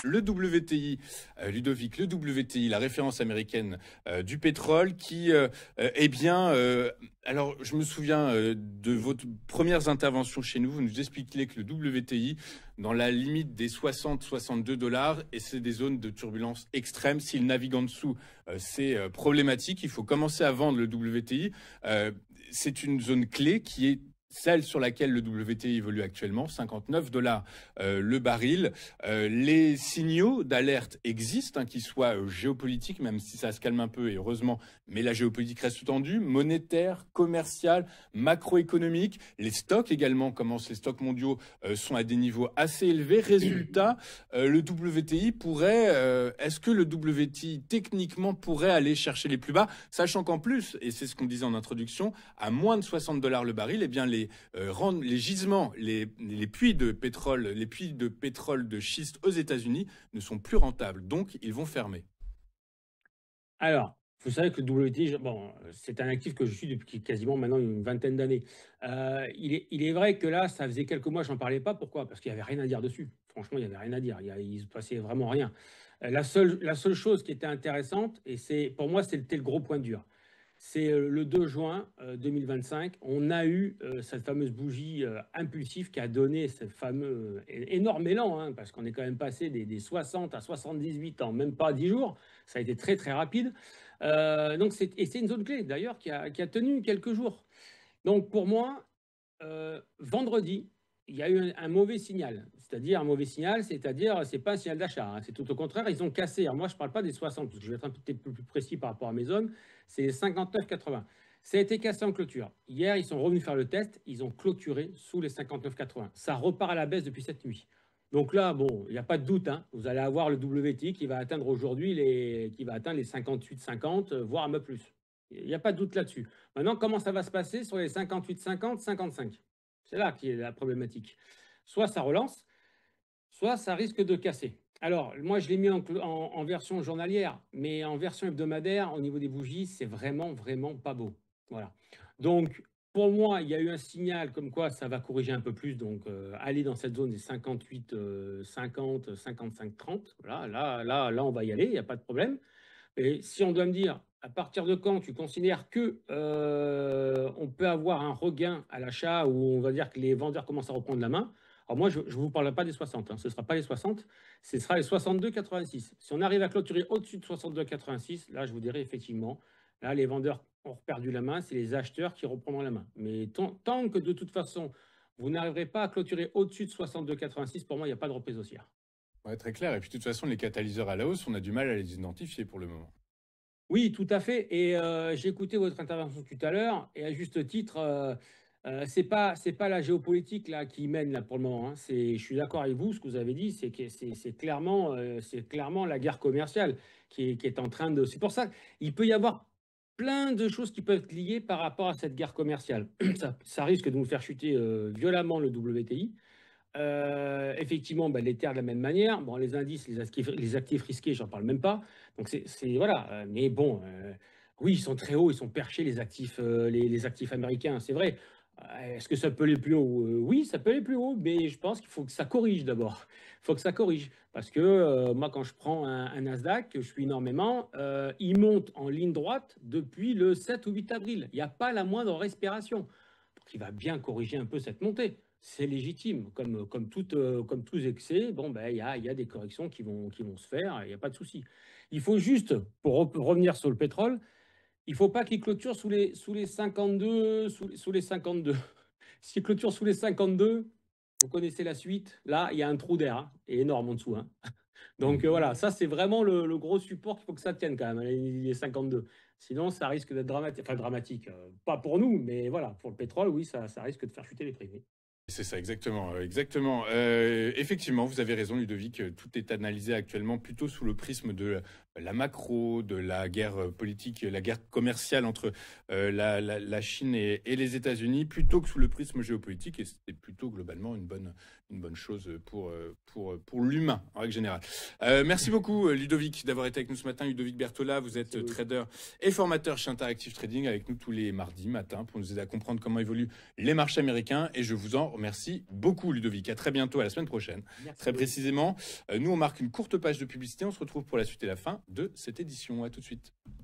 Le WTI, Ludovic, le WTI, la référence américaine du pétrole qui, alors je me souviens de vos premières interventions chez nous, vous nous expliquiez que le WTI, dans la limite des 60-62 $, et c'est des zones de turbulence extrême, s'il navigue en dessous, c'est problématique, il faut commencer à vendre le WTI. C'est une zone clé qui est celle sur laquelle le WTI évolue actuellement, 59 $ le baril. Les signaux d'alerte existent, hein, qu'ils soient géopolitiques, même si ça se calme un peu, et heureusement, mais la géopolitique reste tendue, monétaire, commerciale, macroéconomique. Les stocks également commencent, les stocks mondiaux sont à des niveaux assez élevés. Résultat, le WTI pourrait, est-ce que le WTI techniquement pourrait aller chercher les plus bas, sachant qu'en plus, et c'est ce qu'on disait en introduction, à moins de 60 $ le baril, eh bien les gisements, les puits de pétrole, de schiste aux États-Unis ne sont plus rentables, donc ils vont fermer. Alors, vous savez que le WTI, bon, c'est un actif que je suis depuis quasiment maintenant une vingtaine d'années. Il est vrai que là, ça faisait quelques mois, j'en parlais pas. Pourquoi? Parce qu'il n'y avait rien à dire dessus. Franchement, il n'y avait rien à dire. Il se passait vraiment rien. La seule chose qui était intéressante, et pour moi, c'était le gros point dur. C'est le 2 juin 2025, on a eu cette fameuse bougie impulsive qui a donné ce fameux énorme élan, hein, parce qu'on est quand même passé des 60 à 78 en même pas 10 jours. Ça a été très très rapide. Et c'est une zone clé d'ailleurs qui a tenu quelques jours. Donc pour moi, vendredi, il y a eu un mauvais signal. C'est-à-dire un mauvais signal, c'est-à-dire c'est pas un signal d'achat, hein, c'est tout au contraire, ils ont cassé. Alors moi, je ne parle pas des 60, parce que je vais être un peu plus précis par rapport à mes zones, c'est 59,80. Ça a été cassé en clôture. Hier, ils sont revenus faire le test, ils ont clôturé sous les 59,80. Ça repart à la baisse depuis cette nuit. Donc là, bon, il n'y a pas de doute, hein, vous allez avoir le WTI qui va atteindre aujourd'hui les 58,50, voire un peu plus. Il n'y a pas de doute là-dessus. Maintenant, comment ça va se passer sur les 58,50, 55? C'est là qui est la problématique. Soit ça relance, soit ça risque de casser. Alors, moi, je l'ai mis en version journalière, mais en version hebdomadaire, au niveau des bougies, c'est vraiment, vraiment pas beau. Voilà. Donc, pour moi, il y a eu un signal comme quoi ça va corriger un peu plus, donc aller dans cette zone des 58, 50, 55, 30. Voilà, là, on va y aller, il n'y a pas de problème. Et si on doit me dire, à partir de quand tu considères que on peut avoir un regain à l'achat où on va dire que les vendeurs commencent à reprendre la main, alors moi, je ne vous parle pas des 60, hein, ce ne sera pas les 60, ce sera les 62,86. Si on arrive à clôturer au-dessus de 62,86, là, je vous dirais effectivement, là, les vendeurs ont perdu la main, c'est les acheteurs qui reprendront la main. Mais tant que de toute façon, vous n'arriverez pas à clôturer au-dessus de 62,86, pour moi, il n'y a pas de reprise haussière. Ouais, très clair. Et puis de toute façon, les catalyseurs à la hausse, on a du mal à les identifier pour le moment. Oui, tout à fait. Et j'ai écouté votre intervention tout à l'heure, et à juste titre, c'est pas la géopolitique là qui mène là pour le moment, hein. Je suis d'accord avec vous, ce que vous avez dit, c'est que c'est clairement la guerre commerciale qui est en train de. C'est pour ça qu'il peut y avoir plein de choses qui peuvent être liées par rapport à cette guerre commerciale. Ça risque de nous faire chuter violemment le WTI. Effectivement, bah, les terres de la même manière. Bon, les indices, les actifs risqués, j'en parle même pas. Donc voilà. Mais bon, oui, ils sont très hauts, ils sont perchés les actifs américains, c'est vrai. Est-ce que ça peut aller plus haut? Oui, ça peut aller plus haut, mais je pense qu'il faut que ça corrige d'abord. Il faut que ça corrige. Parce que moi, quand je prends un Nasdaq, que je suis énormément, il monte en ligne droite depuis le 7 ou 8 avril. Il n'y a pas la moindre respiration. Donc il va bien corriger un peu cette montée. C'est légitime, comme tous excès. Bon, ben, il y a des corrections qui vont se faire, il n'y a pas de souci. Il faut juste, pour revenir sur le pétrole, il ne faut pas qu'il clôture sous les 52, sous les 52. S'il clôture sous les 52, vous connaissez la suite. Là, il y a un trou d'air, hein, et énorme en dessous, hein. Donc voilà, ça c'est vraiment le gros support qu'il faut que ça tienne quand même, hein, les 52. Sinon, ça risque d'être dramatique. Enfin, dramatique, pas pour nous, mais voilà, pour le pétrole, oui, ça risque de faire chuter les prix. Oui. C'est ça, exactement, exactement. Effectivement, vous avez raison, Ludovic. Tout est analysé actuellement plutôt sous le prisme de la macro, de la guerre politique, la guerre commerciale entre la Chine et les États-Unis, plutôt que sous le prisme géopolitique. Et c'est plutôt globalement une bonne chose pour l'humain en règle générale. Merci beaucoup, Ludovic, d'avoir été avec nous ce matin. Ludovic Berthola, vous êtes trader et formateur chez Interactive Trading, avec nous tous les mardis matin pour nous aider à comprendre comment évoluent les marchés américains. Et je vous en remercie. remercie beaucoup, Ludovic. À très bientôt, à la semaine prochaine. Merci. Très précisément, nous, on marque une courte page de publicité. On se retrouve pour la suite et la fin de cette édition. À tout de suite.